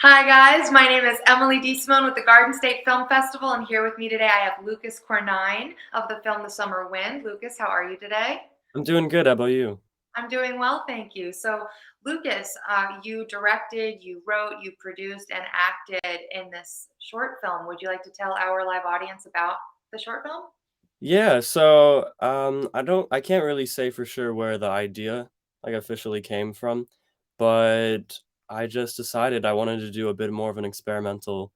Hi guys, my name is Emily D. Simone with the Garden State Film Festival, and here with me today I have Lucas Cornine of the film The Summer Wind. Lucas, how are you today? I'm doing good. How about you? I'm doing well, thank you. So, Lucas, you directed, you wrote, you produced, and acted in this short film. Would you like to tell our live audience about the short film? I can't really say for sure where the idea like officially came from, but I just decided I wanted to do a bit more of an experimental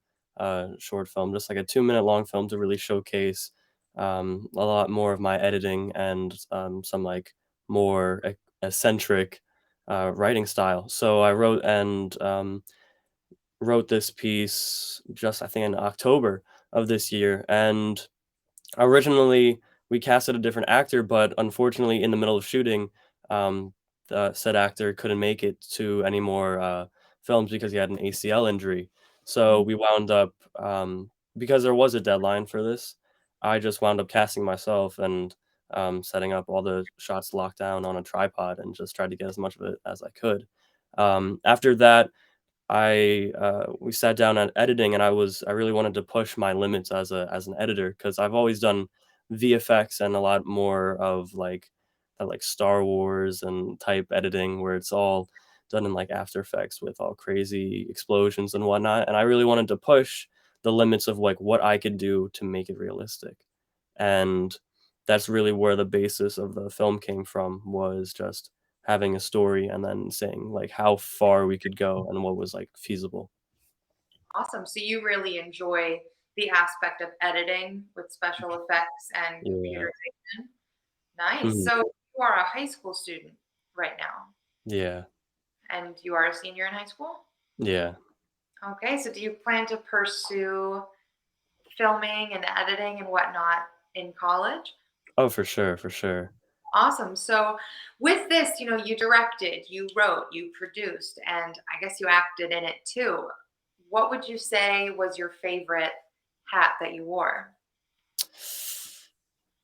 short film, just like a 2 minute long film to really showcase a lot more of my editing and some like more eccentric writing style. So I wrote this piece just I think in October of this year. And originally, we casted a different actor, but unfortunately, in the middle of shooting, the said actor couldn't make it to any more films because he had an ACL injury. So we wound up, because there was a deadline for this, I just wound up casting myself and setting up all the shots locked down on a tripod and just tried to get as much of it as I could. After that, we sat down at editing, and I really wanted to push my limits as an editor because I've always done VFX and a lot more of like Star Wars and type editing where it's all done in like After Effects with all crazy explosions and whatnot. And I really wanted to push the limits of like what I could do to make it realistic. And that's really where the basis of the film came from, was just having a story and then saying like how far we could go and what was like feasible. Awesome. So, you really enjoy the aspect of editing with special effects and Yeah. computerization? Nice. Mhm. So, you are a high school student right now. Yeah. And you are a senior in high school? Yeah. Okay, so do you plan to pursue filming and editing and whatnot in college? Oh, for sure, for sure. Awesome. So, with this, you directed, you wrote, you produced, and I guess you acted in it too. What would you say was your favorite hat that you wore?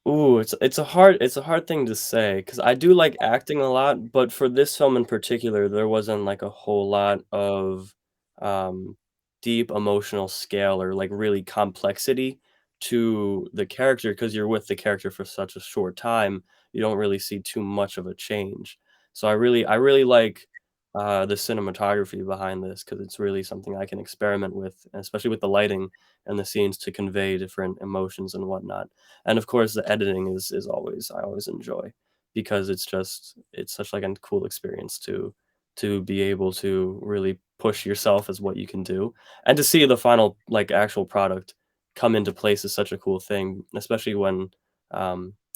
Ooh, it's a hard thing to say because I do like acting a lot, but for this film in particular, there wasn't like a whole lot of um, deep emotional scale or like really complexity to the character because you're with the character for such a short time. You don't really see too much of a change. So I really like the cinematography behind this because it's really something I can experiment with, especially with the lighting and the scenes to convey different emotions and whatnot. And of course, the editing is always I always enjoy because it's such like a cool experience to be able to really push yourself as what you can do, and to see the final like actual product come into place is such a cool thing, especially when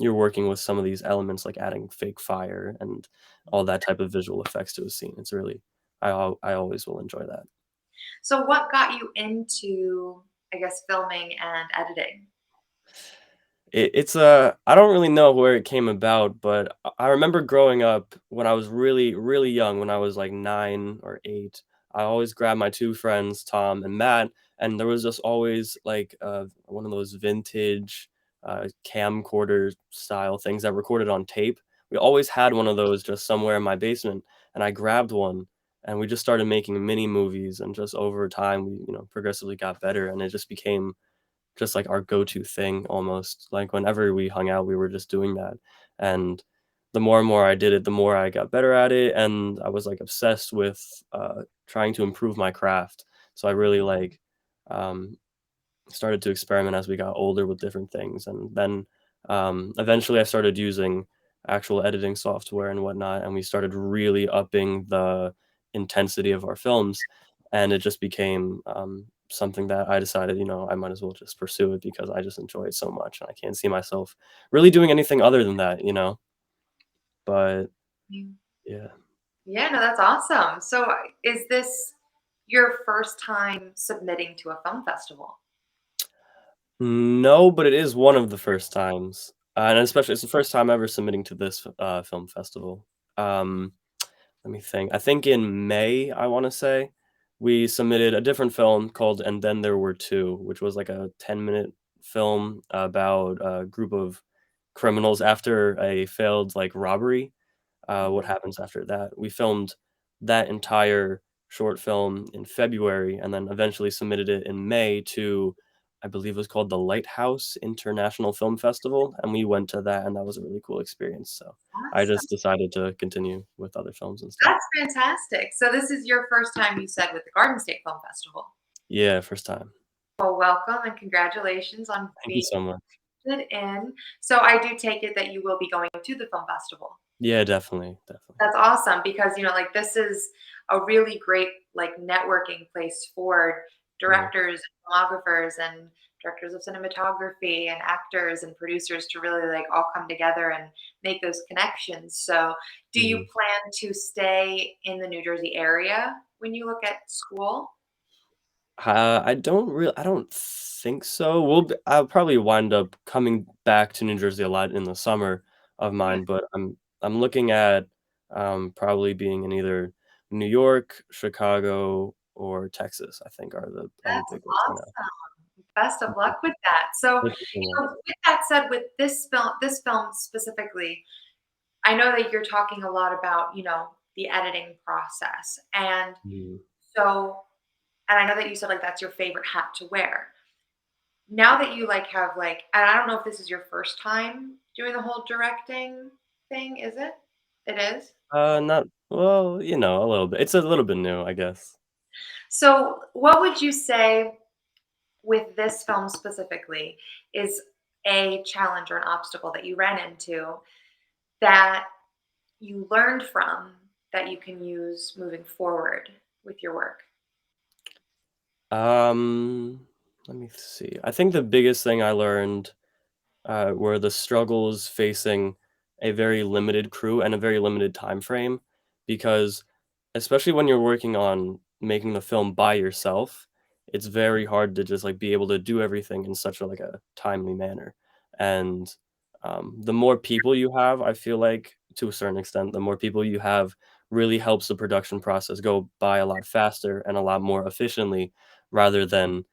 you're working with some of these elements like adding fake fire and all that type of visual effects to a scene. It's really I always will enjoy that. So, what got you into, I guess, filming and editing? I don't really know where it came about, but I remember growing up when I was really, really young, when I was like 9 or 8, I always grabbed my 2 friends, Tom and Matt, and there was just always like, one of those vintage, camcorder style things that recorded on tape. We always had one of those just somewhere in my basement, and I grabbed one, and we just started making mini movies, and just over time, we progressively got better, and it just became just like our go-to thing almost. Like whenever we hung out, we were just doing that. And the more and more I did it, the more I got better at it. And I was like obsessed with trying to improve my craft. So I really like um, started to experiment as we got older with different things. And then eventually I started using actual editing software and whatnot. And we started really upping the intensity of our films. And it just became something that I decided, I might as well just pursue it because I just enjoy it so much. And I can't see myself really doing anything other than that. But Mm. yeah. Yeah, no, that's awesome. So, is this your first time submitting to a film festival? No, but it is one of the first times. And especially, it's the first time ever submitting to this film festival. Um, Let me think. I think in May, I wanna say, we submitted a different film called And Then There Were Two, which was like a 10-minute film about a group of criminals after a failed, like, robbery, what Mhm. happens after that. We filmed that entire short film in February and then eventually submitted it in May to, I believe it was called the Lighthouse International Film Festival, and we went to that, and that was a really cool experience, so I Awesome. just decided to continue with other films and stuff. That's fantastic. So this is your first time, you said, with the Garden State Film Festival. Yeah, first time. Well, welcome and congratulations on Thank you being so much. accepted in. So I do take it that you will be going to the film festival. Yeah, definitely, definitely. That's awesome because, like, this is a really great, like, networking place for Mhm, directors, filmographers, and directors of cinematography and actors and producers to really, like, all come together and make those connections. So, do you mhm. plan to stay in the New Jersey area when you look at school? I don't think so. I'll probably wind up coming back to New Jersey a lot in the summer of Yeah, mine, but I'm looking at, probably being in either New York, Chicago, or Texas, I think are the that's big ones for now. awesome. Best of Mhm. luck with that. So, Thank you so much. with that said, with this film specifically, I know that you're talking a lot about, the editing process. And Mhm. so, and I know that you said like that's your favorite hat to wear. Now that you like have like, and I don't know if this is your first time doing the whole directing thing, is it? It is. Not well, a little bit. It's a little bit new, I guess. So, what would you say with this film specifically is a challenge or an obstacle that you ran into that you learned from that you can use moving forward with your work? Um, Let me see. I think the biggest thing I learned were the struggles facing a very limited crew and a very limited time frame, because especially when you're working on making the film by yourself, it's very hard to just like be able to do everything in such a like a timely manner. And the more people you have, I feel like to a certain extent, the more people you have really helps the production process go by a lot faster and a lot more efficiently, rather than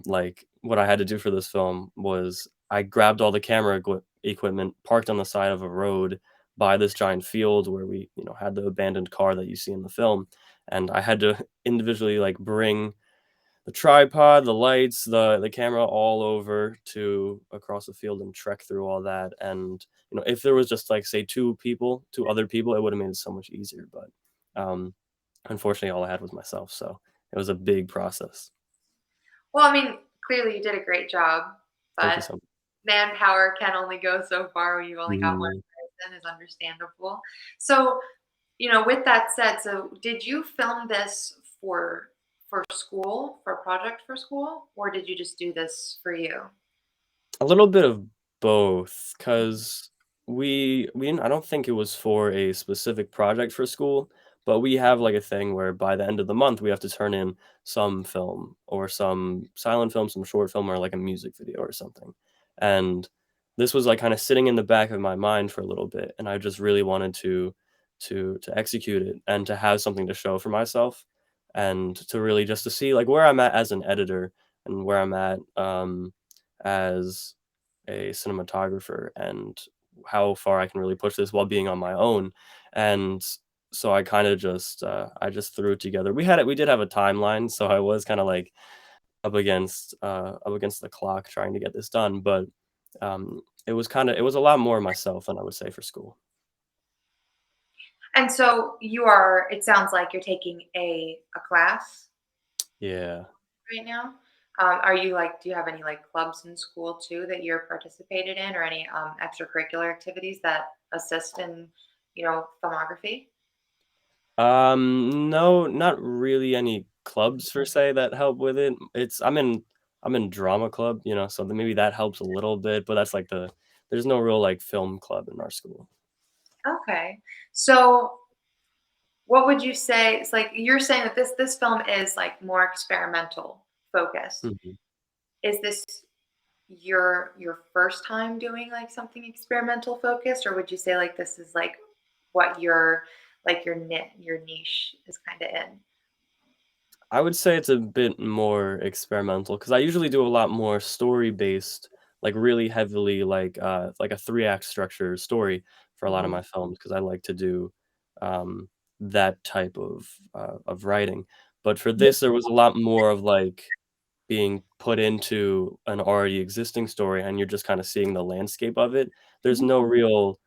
like, what I had to do for this film was I grabbed all the camera equipment, parked on the side of a road by this giant field where we, had the abandoned car that you see in the film, and I had to individually, like, bring the tripod, the lights, the camera all over to across the field and trek through all that, and, if there was just, like, say, 2 other people, it would've made it so much easier, but, um, unfortunately, all I had was myself, so it was a big process. Well, I mean, clearly you did a great job, Thank you but so much. manpower can only go so far when you've only got one Mhm. person is understandable. So, with that said, so did you film this for school, for a project for school, or did you just do this for you? A little bit of both, cause we didn't I don't think it was for a specific project for school, but we have, like, a thing where by the end of the month, we have to turn in some film or some silent film, some short film, or, like, a music video or something, and this was, like, kinda sitting in the back of my mind for a little bit, and I just really wanted to execute it and to have something to show for myself, and to really just to see, like, where I'm at as an editor and where I'm at, as a cinematographer and how far I can really push this while being on my own. And so I just threw it together. We did have a timeline, so I was kind of like up against the clock trying to get this done, but it was a lot more myself than I would say for school. And so it sounds like you're taking a class Yeah. right now. Are you like, do you have any like clubs in school too that you're participated in, or any extracurricular activities that assist in, filmography? No, not really any clubs per se that help with it. I'm in drama club, so maybe that helps a little bit, but that's like there's no real like film club in our school. Okay. So what would you say? It's like you're saying that this film is like more experimental focused. Mhm. Is this your first time doing like something experimental focused, or would you say like this is like what your niche is kind of in? I would say it's a bit more experimental because I usually do a lot more story based, like really heavily like a 3 act structure story for a lot of Mhm. my films because I like to do. that type of writing. But for this, there was a lot more of, like, being put into an already existing story, and you're just kinda seeing the landscape of it. There's Mhm. no real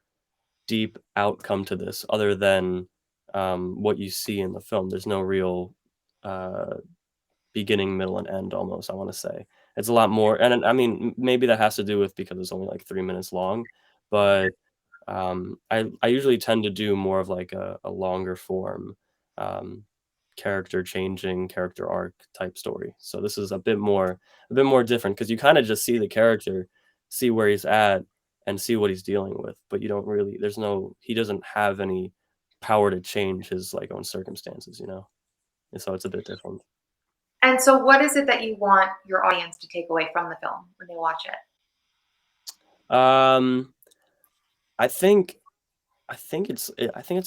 deep outcome to this other than, what you see in the film. There's no real, uh, beginning, middle, and end almost, I wanna say. It's a lot more and then I mean, maybe that has to do with because it's only, like, 3 minutes long, but, I usually tend to do more of, like, a longer form, um, character changing, character arc type story. So this is a bit more different because you kinda just see the character, see where he's at, and see what he's dealing with, but you don't really there's no he doesn't have any power to change his, like, own circumstances, you know? And so it's a bit different. And so what is it that you want your audience to take away from the film when they watch it? Um, I think I think it's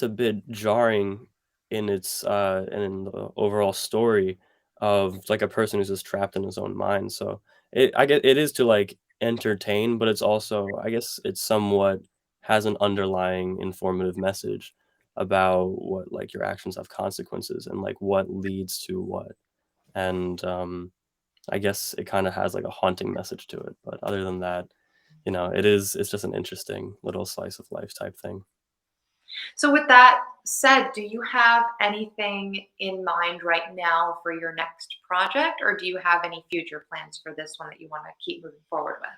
a bit jarring in the overall story of, like, a person who's just trapped in his own mind, so I get it is to, like, entertain, but it's also I guess it somewhat has an underlying informative message about what, like, your actions have consequences and, like, what leads to what, and, I guess it kinda has, like, a haunting message to it, but other than that, it's just an interesting little slice of life type thing. So with that said, do you have anything in mind right now for your next project, or do you have any future plans for this one that you wanna keep moving forward with?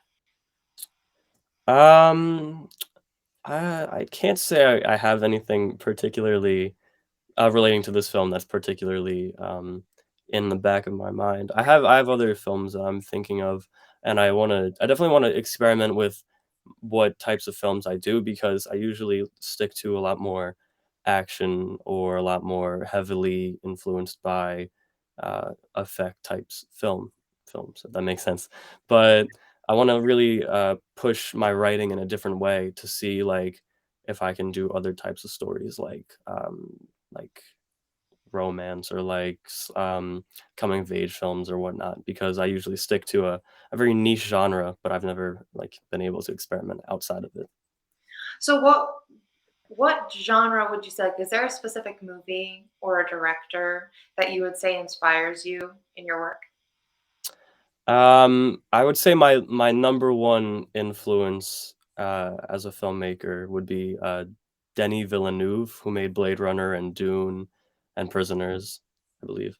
Um, I can't say I have anything particularly, relating to this film that's particularly, in the back of my mind. I have other films that I'm thinking of, and I definitely wanna experiment with what types of films I do because I usually stick to a lot more action or a lot more heavily influenced by, effect types films, if that makes sense. But I wanna really, push my writing in a different way to see, like, if I can do other types of stories like romance or coming of age films or whatnot because I usually stick to a very niche genre, but I've never, like, been able to experiment outside of it. So what genre would you say? Like, is there a specific movie or a director that you would say inspires you in your work? I would say my number one influence, as a filmmaker would be, Denis Villeneuve, who made Blade Runner and Dune and Prisoners, I believe.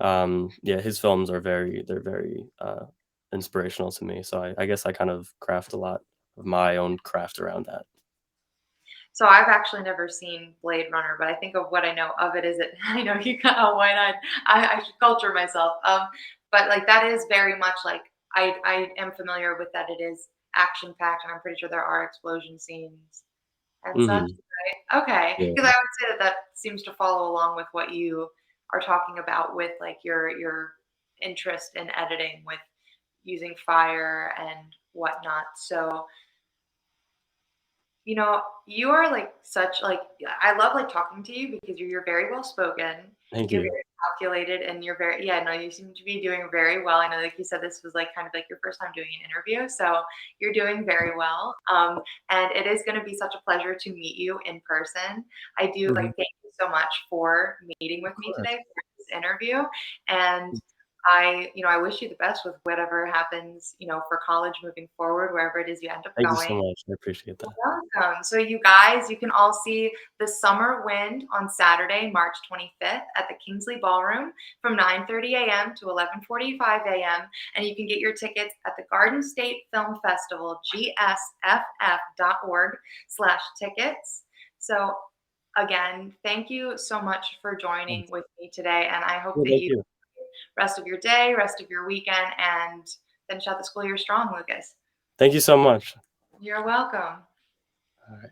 Yeah, his films are they're very, inspirational to me, so I guess I kind of craft a lot of my own craft around that. So I've actually never seen Blade Runner, but I think of what I know of it is it I know you got a wide-eyed. I should culture myself. But like that is very much like I am familiar with that it is action packed, and I'm pretty sure there are explosion scenes and such. Mhm. Right? Okay, Yeah. because I would say that that seems to follow along with what you are talking about with like your interest in editing with using fire and whatnot. So you are like such like I love like talking to you because you're very well spoken, Thank you're you. very calculated, and you're very yeah, no, you seem to be doing very well. I know, like you said, this was like kind of like your first time doing an interview, so you're doing very well. And it is going to be such a pleasure to meet you in person. I do like Mhm. thank you so much for meeting with Of me course. today for this interview, and I wish you the best with whatever happens, for college moving forward, wherever it is you end up Thank you so going. much, I appreciate that. Welcome. So, you guys, you can all see The Summer Wind on Saturday, March 25th at the Kingsley Ballroom from 9:30 a.m. to 11:45 a.m. And you can get your tickets at the Garden State Film Festival, gsff.org/tickets. So, again, thank you so much for joining Thanks. with me today. And I hope Yeah, that thank you you. rest of your day, rest of your weekend, and finish out the school year strong, Lucas. Thank you so much. You're welcome. Alright.